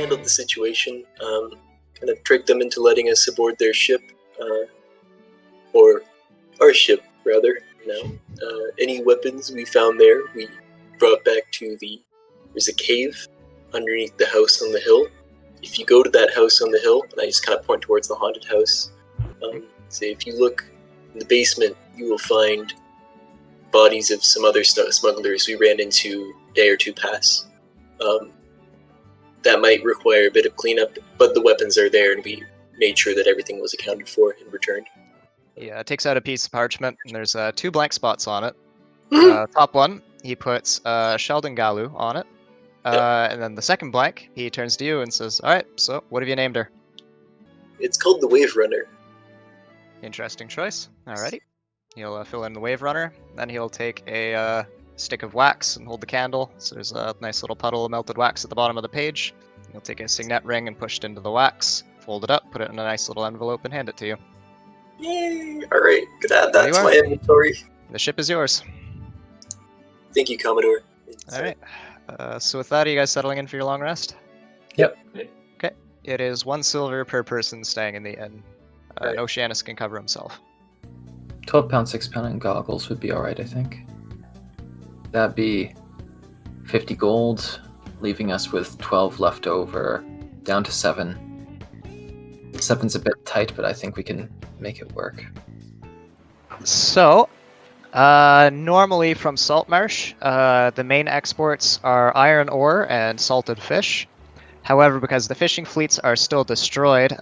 handled the situation. Kind of tricked them into letting us aboard their ship, or our ship, rather. Now, any weapons we found there, we brought back to there's a cave underneath the house on the hill. If you go to that house on the hill, and I just kind of point towards the haunted house, say if you look in the basement, you will find bodies of some other smugglers we ran into a day or two past. That might require a bit of cleanup, but the weapons are there, and we made sure that everything was accounted for and returned. Yeah, takes out a piece of parchment, and there's 2 blank spots on it. Top one, he puts Sheldon Galu on it. And then the second blank, he turns to you and says, "Alright, so what have you named her?" It's called the Waverunner. Interesting choice. Alrighty. He'll fill in the Waverunner, then he'll take a stick of wax and hold the candle. So there's a nice little puddle of melted wax at the bottom of the page. He'll take a signet ring and push it into the wax, fold it up, put it in a nice little envelope, and hand it to you. Yay! Alright, could add that to my inventory. The ship is yours. Thank you, Commodore. Alright. So with that, are you guys settling in for your long rest? Yep. Okay. It is 1 silver per person staying in the inn. Right. Oceanus can cover himself. £12, £6 and goggles would be alright, I think. That'd be 50 gold, leaving us with 12 left over, down to 7. 7's a bit tight, but I think we can make it work. So, normally from Saltmarsh, the main exports are iron ore and salted fish. However, because the fishing fleets are still destroyed,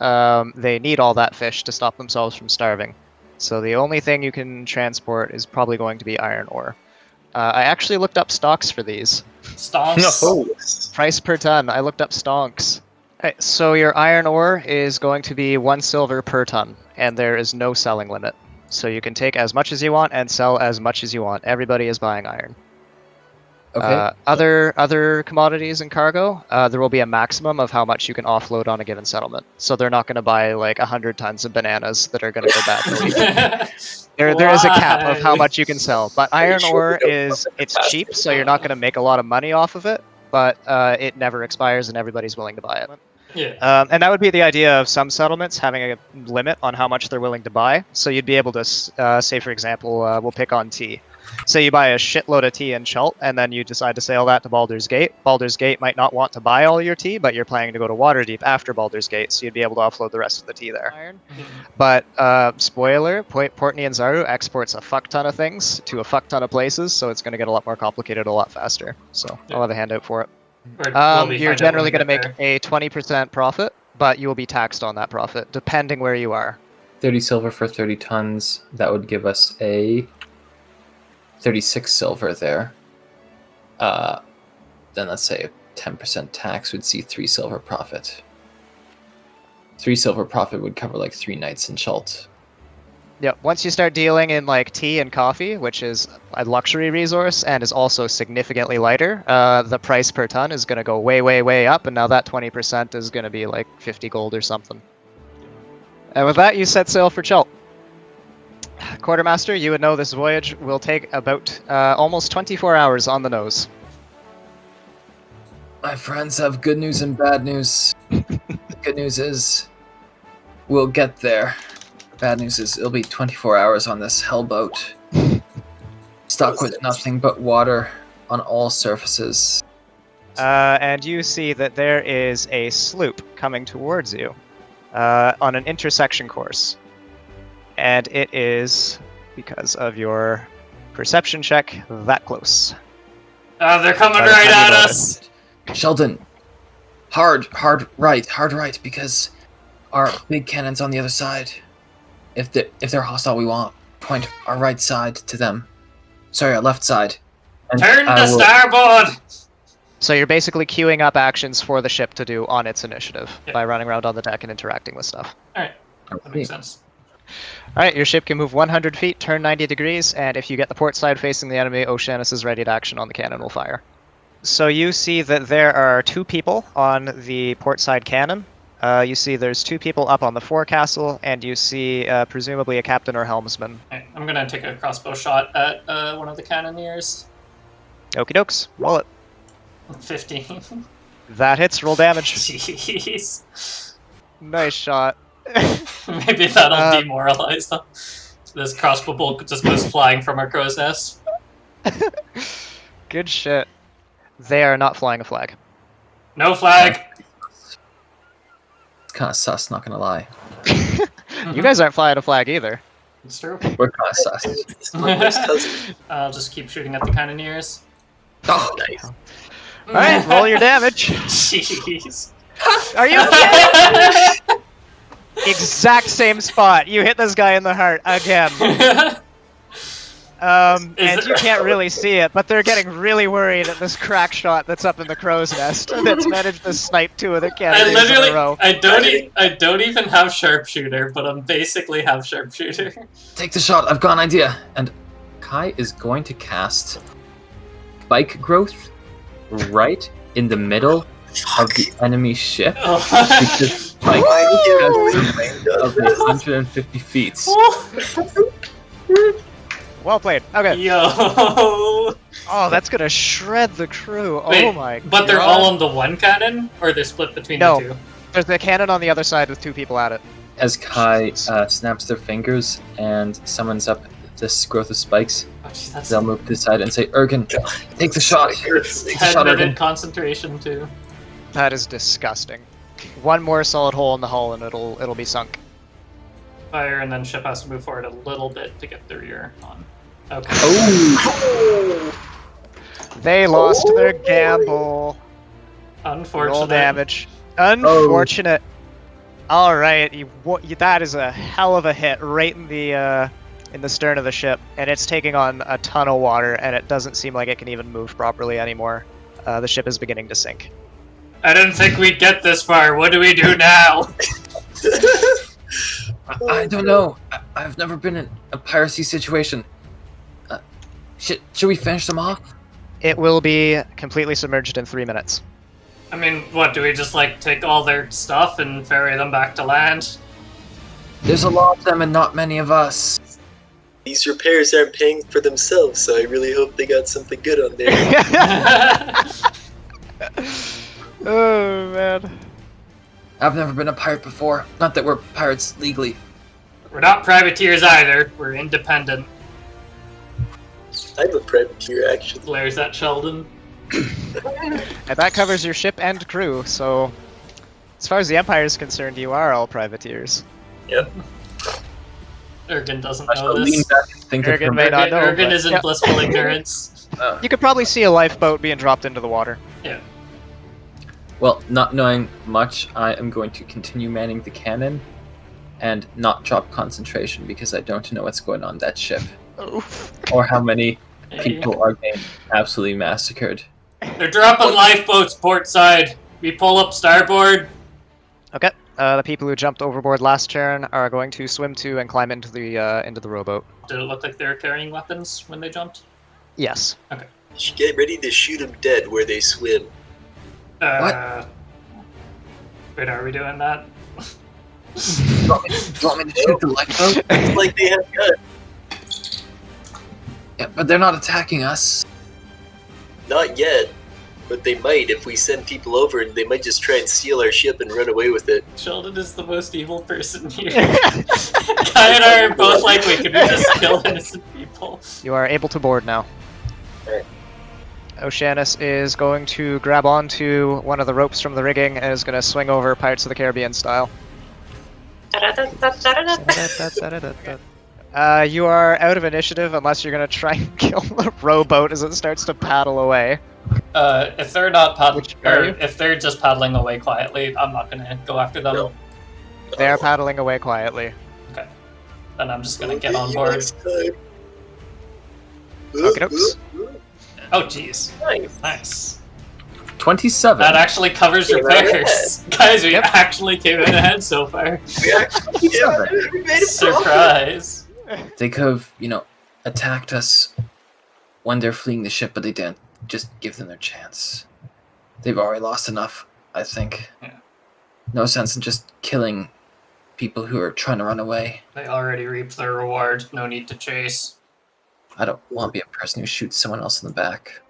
they need all that fish to stop themselves from starving. So the only thing you can transport is probably going to be iron ore. I actually looked up stocks for these. Stonks? No. Price per ton. I looked up stonks. Right, so your iron ore is going to be 1 silver per ton, and there is no selling limit. So you can take as much as you want and sell as much as you want. Everybody is buying iron. Okay. Other commodities and cargo, there will be a maximum of how much you can offload on a given settlement. So they're not going to buy like 100 tons of bananas that are going to go bad for a week. There is a cap of how much you can sell. But iron ore it's cheap, so you're not going to make a lot of money off of it. But it never expires, and everybody's willing to buy it. Yeah. And that would be the idea of some settlements having a limit on how much they're willing to buy. So you'd be able to, say for example, we'll pick on tea. Say you buy a shitload of tea in Chult, and then you decide to sail that to Baldur's Gate. Baldur's Gate might not want to buy all your tea, but you're planning to go to Waterdeep after Baldur's Gate, so you'd be able to offload the rest of the tea there. But, spoiler, Port Nyanzaru exports a fuck ton of things to a fuck ton of places, so it's going to get a lot more complicated a lot faster. So I'll have a handout for it. You're generally going to make a 20% profit, but you will be taxed on that profit, depending where you are. 30 silver for 30 tons. That would give us a 36 silver there. Then let's say 10% tax would see 3 silver profit. 3 silver profit would cover like 3 nights in Chult. Yep. Once you start dealing in like tea and coffee, which is a luxury resource and is also significantly lighter, the price per ton is going to go way, way, way up, and now that 20% is going to be like 50 gold or something. And with that, you set sail for Chult. Quartermaster, you would know this voyage will take about almost 24 hours on the nose. My friends have good news and bad news. The good news is we'll get there. Bad news is it'll be 24 hours on this hellboat. Stuck with nothing but water on all surfaces. And you see that there is a sloop coming towards you on an intersection course. And it is, because of your perception check, that close. They're coming right at us! Sheldon, hard right, because our big cannon's on the other side. If they're hostile, we want point our right side to them. Sorry, our left side. And Turn to starboard! So you're basically queuing up actions for the ship to do on its initiative by running around on the deck and interacting with stuff. Alright, that makes sense. Alright, your ship can move 100 feet, turn 90 degrees, and if you get the port side facing the enemy, Oceanus is ready to action on the cannon will fire. So you see that there are 2 people on the port side cannon. You see there's 2 people up on the forecastle, and you see presumably a captain or helmsman. Okay, I'm gonna take a crossbow shot at one of the cannoneers. Okie dokes, roll it. 15. That hits. Roll damage. Jeez. Nice shot. Maybe that'll Uh, demoralize them. This crossbow bolt just goes flying from our crow's nest. Good shit. They are not flying a flag. No flag! It's kind of sus, not gonna lie. You guys aren't flying a flag either. It's true. We're kind of sus. It's my best cousin. I'll just keep shooting at the cannoneers. Oh, Nice. Alright, roll your damage. Jeez. Are you kidding? Exact same spot. You hit this guy in the heart again. And you can't really see it, but they're getting really worried at this crack shot that's up in the crow's nest that's managed to snipe 2 of the cannoneers in a row. I don't even have sharpshooter, but I'm basically have sharpshooter. take the shot. I've got an idea. And Kai is going to cast spike growth right in the middle of the enemy ship. Because spike has a range of 150 feet. Well played. Okay. Yo. Oh, that's gonna shred the crew. Wait, Oh my god. but they're all on the one cannon, or they're split between No. the two? There's a cannon on the other side with 2 people at it. As Kai snaps their fingers and summons up this growth of spikes, Oh, geez, that's they'll move to the side and say, Ergen, take the shot. Take the 10 shot, minute Ergen. concentration too. That is disgusting. One more solid hole in the hull and it'll be sunk. Fire, and then ship has to move forward a little bit to get the rear on. Okay. Oh! They lost their gamble. Unfortunate. Roll damage. Unfortunate. All right, that is a hell of a hit right in the stern of the ship, and it's taking on a ton of water, and it doesn't seem like it can even move properly anymore. The ship is beginning to sink. I didn't think we'd get this far. What do we do now? I don't know. I've never been in a piracy situation. Should we finish them off? It will be completely submerged in 3 minutes. I mean, what, do we just, like, take all their stuff and ferry them back to land? There's a lot of them and not many of us. These repairs aren't paying for themselves, so I really hope they got something good on there. Oh man. I've never been a pirate before. Not that we're pirates legally. We're not privateers either. We're independent. I'm a privateer, actually. Glares at Sheldon. And that covers your ship and crew, so as far as the Empire is concerned, you are all privateers. Yep. Ergen doesn't I shall know lean this. back and think of Ergen her may not know, Ergen but- is in Yep. blissful ignorance. You could probably see a lifeboat being dropped into the water. Yeah. Well, not knowing much, I am going to continue manning the cannon and not drop concentration because I don't know what's going on that ship or how many people are being absolutely massacred. They're dropping lifeboats port side. We pull up starboard. Okay. The people who jumped overboard last turn are going to swim to and climb into the rowboat. Did it look like they were carrying weapons when they jumped? Yes. You should get ready to shoot them dead where they swim. Wait, are we doing that? You want me to shoot the lifeboat? It's like they have guns. Yeah, but they're not attacking us. Not yet, but they might if we send people over, and they might just try and steal our ship and run away with it. Sheldon is the most evil person here. Kai and I are both like, wait, can we just kill innocent people? You are able to board now. Alright. Oceanus is going to grab onto one of the ropes from the rigging and is going to swing over Pirates of the Caribbean style. You are out of initiative unless you're going to try and kill the rowboat as it starts to paddle away. If they're not paddling, Which are or you? if they're just paddling away quietly, I'm not gonna go after them. No. They are paddling away quietly. Then I'm just gonna get on board. Okey-dokes. Oh, jeez. Nice. Nice. 27. That actually covers Came out repairs. Guys, we Yep. actually came in ahead so far. We actually we made it Surprise. They could have, attacked us when they're fleeing the ship, but they didn't. Just give them their chance. They've already lost enough, I think. Yeah. No sense in just killing people who are trying to run away. They already reaped their reward. No need to chase. I don't want to be a person who shoots someone else in the back.